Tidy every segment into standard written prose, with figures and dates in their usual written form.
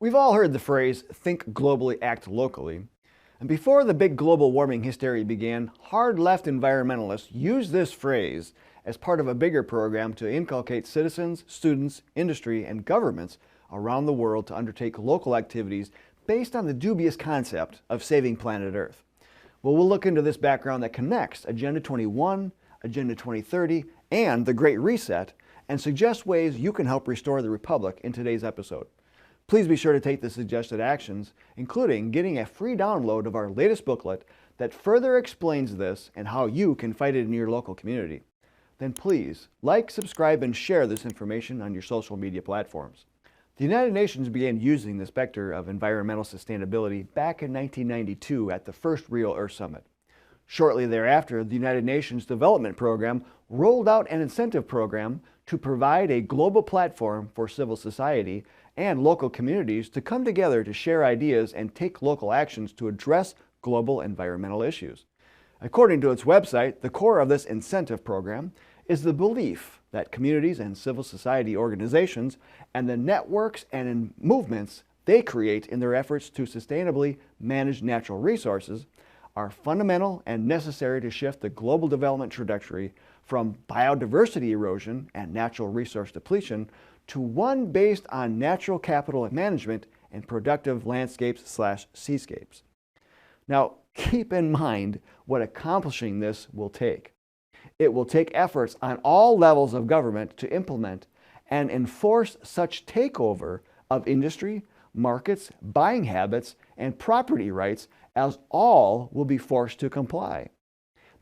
We've all heard the phrase, think globally, act locally. And before the big global warming hysteria began, hard left environmentalists used this phrase as part of a bigger program to inculcate citizens, students, industry, and governments around the world to undertake local activities based on the dubious concept of saving planet Earth. Well, we'll look into this background that connects Agenda 21, Agenda 2030, and the Great Reset, and suggest ways you can help restore the Republic in today's episode. Please be sure to take the suggested actions, including getting a free download of our latest booklet that further explains this and how you can fight it in your local community. Then please like, subscribe, and share this information on your social media platforms. The United Nations began using the specter of environmental sustainability back in 1992 at the first Real Earth Summit. Shortly thereafter, the United Nations Development Program rolled out an incentive program to provide a global platform for civil society and local communities to come together to share ideas and take local actions to address global environmental issues. According to its website, the core of this incentive program is the belief that communities and civil society organizations and the networks and movements they create in their efforts to sustainably manage natural resources are fundamental and necessary to shift the global development trajectory from biodiversity erosion and natural resource depletion to one based on natural capital management and productive landscapes/seascapes. Now, keep in mind what accomplishing this will take. It will take efforts on all levels of government to implement and enforce such takeover of industry, markets, buying habits, and property rights as all will be forced to comply.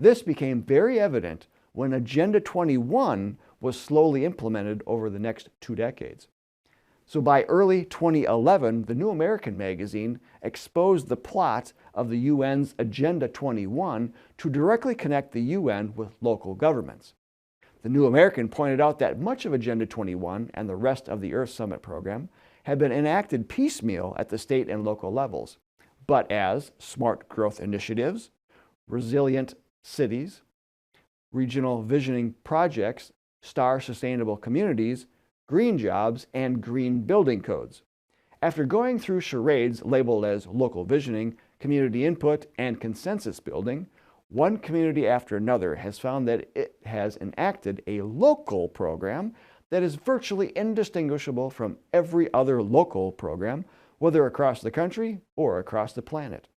This became very evident when Agenda 21 was slowly implemented over the next 2 decades. So by early 2011, the New American magazine exposed the plot of the UN's Agenda 21 to directly connect the UN with local governments. The New American pointed out that much of Agenda 21 and the rest of the Earth Summit program had been enacted piecemeal at the state and local levels, but as smart growth initiatives, resilient cities, regional visioning projects, star sustainable communities, green jobs, and green building codes. After going through charades labeled as local visioning, community input, and consensus building, one community after another has found that it has enacted a local program that is virtually indistinguishable from every other local program, whether across the country or across the planet.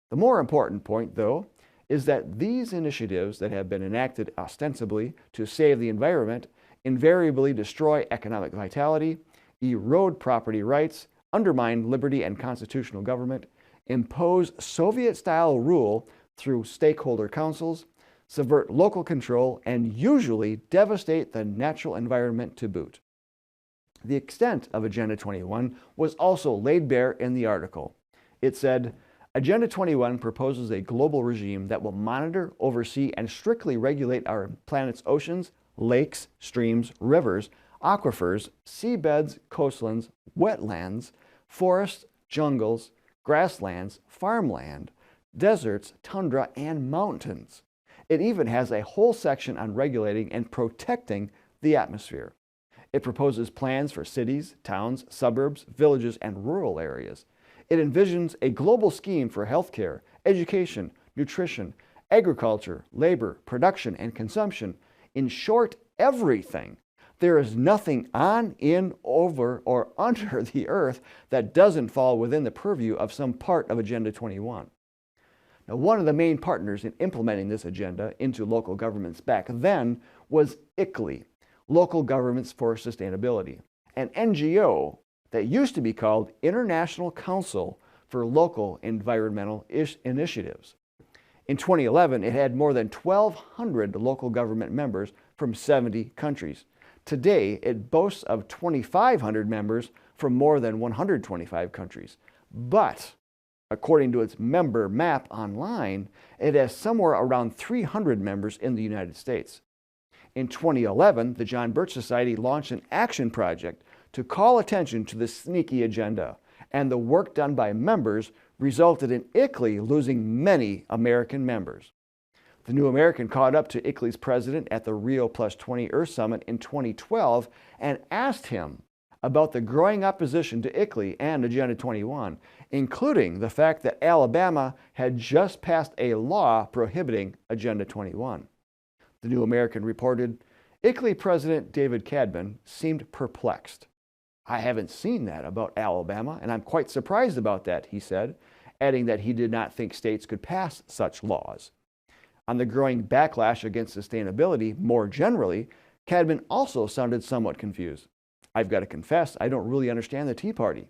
The more important point, though, is that these initiatives that have been enacted ostensibly to save the environment invariably destroy economic vitality, erode property rights, undermine liberty and constitutional government, impose Soviet-style rule through stakeholder councils, subvert local control, and usually devastate the natural environment to boot. The extent of Agenda 21 was also laid bare in the article. It said, Agenda 21 proposes a global regime that will monitor, oversee, and strictly regulate our planet's oceans, lakes, streams, rivers, aquifers, seabeds, coastlands, wetlands, forests, jungles, grasslands, farmland, deserts, tundra, and mountains. It even has a whole section on regulating and protecting the atmosphere. It proposes plans for cities, towns, suburbs, villages, and rural areas. It envisions a global scheme for healthcare, education, nutrition, agriculture, labor, production, and consumption. In short, everything. There is nothing on, in, over, or under the earth that doesn't fall within the purview of some part of Agenda 21. Now, one of the main partners in implementing this agenda into local governments back then was ICLEI, Local Governments for Sustainability, an NGO that used to be called International Council for Local Environmental Initiatives. In 2011, it had more than 1,200 local government members from 70 countries. Today, it boasts of 2,500 members from more than 125 countries. But, according to its member map online, it has somewhere around 300 members in the United States. In 2011, the John Birch Society launched an action project to call attention to the sneaky agenda, and the work done by members resulted in ICLEI losing many American members. The New American caught up to ICLEI's president at the Rio +20 Earth Summit in 2012 and asked him about the growing opposition to ICLEI and Agenda 21, including the fact that Alabama had just passed a law prohibiting Agenda 21. The New American reported, ICLEI President David Cadman seemed perplexed. "I haven't seen that about Alabama, and I'm quite surprised about that," he said, adding that he did not think states could pass such laws. On the growing backlash against sustainability more generally, Cadman also sounded somewhat confused. "I've got to confess, I don't really understand the Tea Party.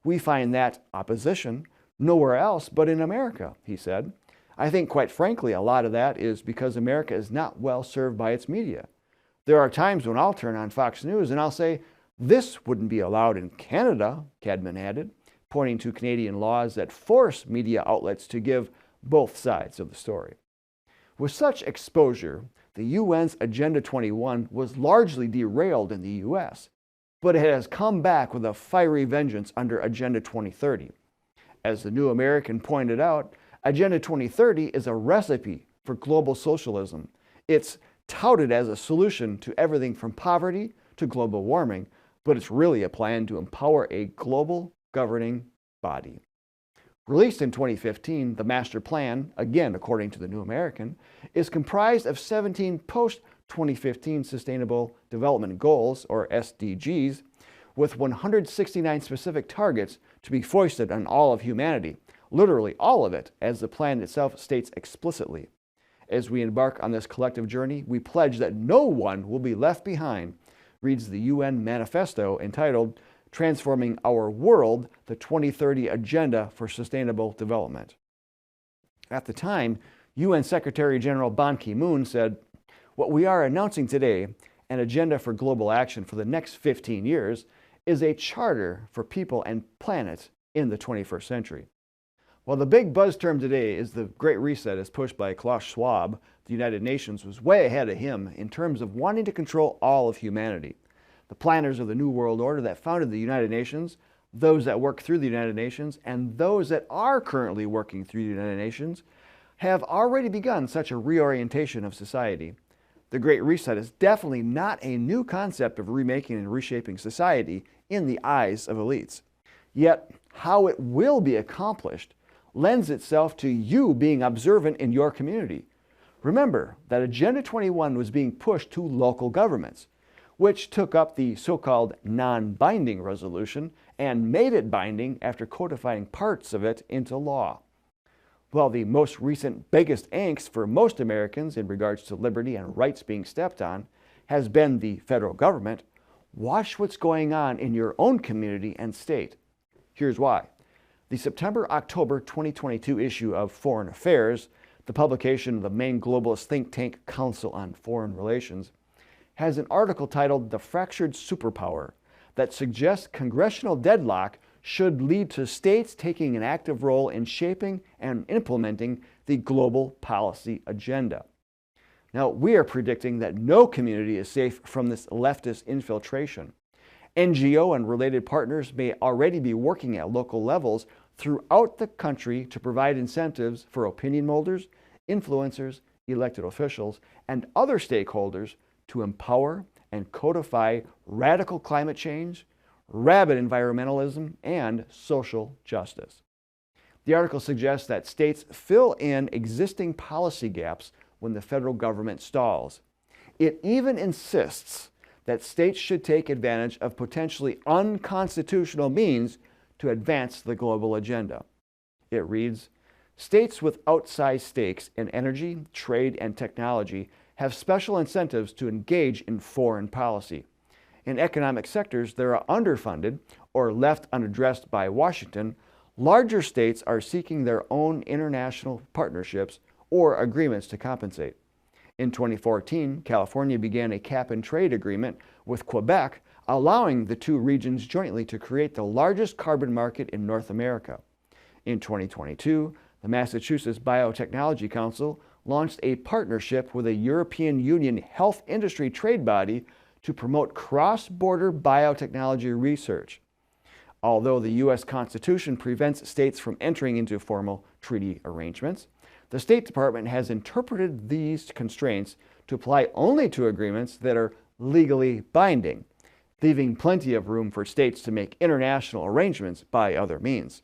We find that opposition nowhere else but in America," he said. "I think, quite frankly, a lot of that is because America is not well served by its media. There are times when I'll turn on Fox News and I'll say, 'This wouldn't be allowed in Canada,'" Cadman added, pointing to Canadian laws that force media outlets to give both sides of the story. With such exposure, the UN's Agenda 21 was largely derailed in the US, but it has come back with a fiery vengeance under Agenda 2030. As the New American pointed out, Agenda 2030 is a recipe for global socialism. It's touted as a solution to everything from poverty to global warming, but it's really a plan to empower a global governing body. Released in 2015, the master plan, again according to the New American, is comprised of 17 post-2015 Sustainable Development Goals, or SDGs, with 169 specific targets to be foisted on all of humanity, literally all of it, as the plan itself states explicitly. As we embark on this collective journey, we pledge that no one will be left behind, reads the UN Manifesto entitled Transforming Our World, the 2030 Agenda for Sustainable Development. At the time, UN Secretary General Ban Ki-moon said, "What we are announcing today, an agenda for global action for the next 15 years, is a charter for people and planet in the 21st century." While the big buzz term today is the Great Reset as pushed by Klaus Schwab, the United Nations was way ahead of him in terms of wanting to control all of humanity. The planners of the New World Order that founded the United Nations, those that work through the United Nations, and those that are currently working through the United Nations have already begun such a reorientation of society. The Great Reset is definitely not a new concept of remaking and reshaping society in the eyes of elites. Yet, how it will be accomplished lends itself to you being observant in your community. Remember that Agenda 21 was being pushed to local governments, which took up the so-called non-binding resolution and made it binding after codifying parts of it into law. While the most recent biggest angst for most Americans in regards to liberty and rights being stepped on has been the federal government, watch what's going on in your own community and state. Here's why. The September-October 2022 issue of Foreign Affairs, the publication of the main globalist think tank Council on Foreign Relations, has an article titled "The Fractured Superpower" that suggests congressional deadlock should lead to states taking an active role in shaping and implementing the global policy agenda. Now, we are predicting that no community is safe from this leftist infiltration. NGO and related partners may already be working at local levels throughout the country to provide incentives for opinion molders, influencers, elected officials, and other stakeholders to empower and codify radical climate change, rabid environmentalism, and social justice. The article suggests that states fill in existing policy gaps when the federal government stalls. It even insists that states should take advantage of potentially unconstitutional means to advance the global agenda. It reads, "States with outsized stakes in energy, trade, and technology have special incentives to engage in foreign policy. In economic sectors that are underfunded or left unaddressed by Washington, larger states are seeking their own international partnerships or agreements to compensate. In 2014, California began a cap-and-trade agreement with Quebec, allowing the two regions jointly to create the largest carbon market in North America. In 2022, the Massachusetts Biotechnology Council launched a partnership with a European Union health industry trade body to promote cross-border biotechnology research. Although the U.S. Constitution prevents states from entering into formal treaty arrangements, the State Department has interpreted these constraints to apply only to agreements that are legally binding. leaving plenty of room for states to make international arrangements by other means.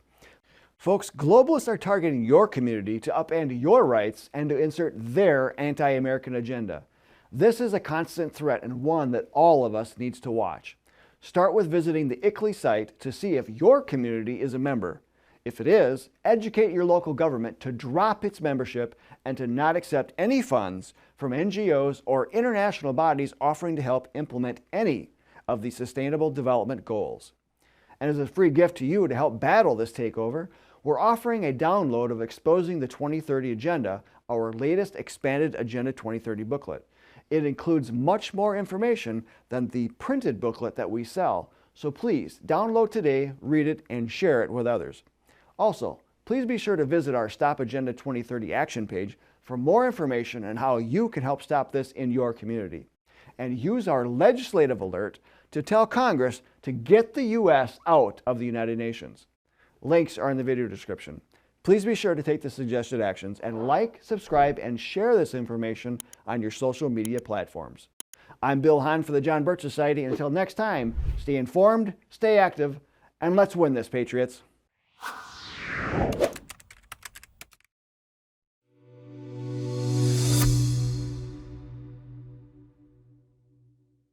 Folks, globalists are targeting your community to upend your rights and to insert their anti-American agenda. This is a constant threat and one that all of us needs to watch. Start with visiting the ICLEI site to see if your community is a member. If it is, educate your local government to drop its membership and to not accept any funds from NGOs or international bodies offering to help implement any of the Sustainable Development Goals. And as a free gift to you to help battle this takeover, we're offering a download of Exposing the 2030 Agenda, our latest expanded Agenda 2030 booklet. It includes much more information than the printed booklet that we sell, so please download today, read it, and share it with others. Also, please be sure to visit our Stop Agenda 2030 action page for more information on how you can help stop this in your community. And use our legislative alert to tell Congress to get the U.S. out of the United Nations. Links are in the video description. Please be sure to take the suggested actions and like, subscribe, and share this information on your social media platforms. I'm Bill Hahn for the John Birch Society, and until next time, stay informed, stay active, and let's win this, Patriots.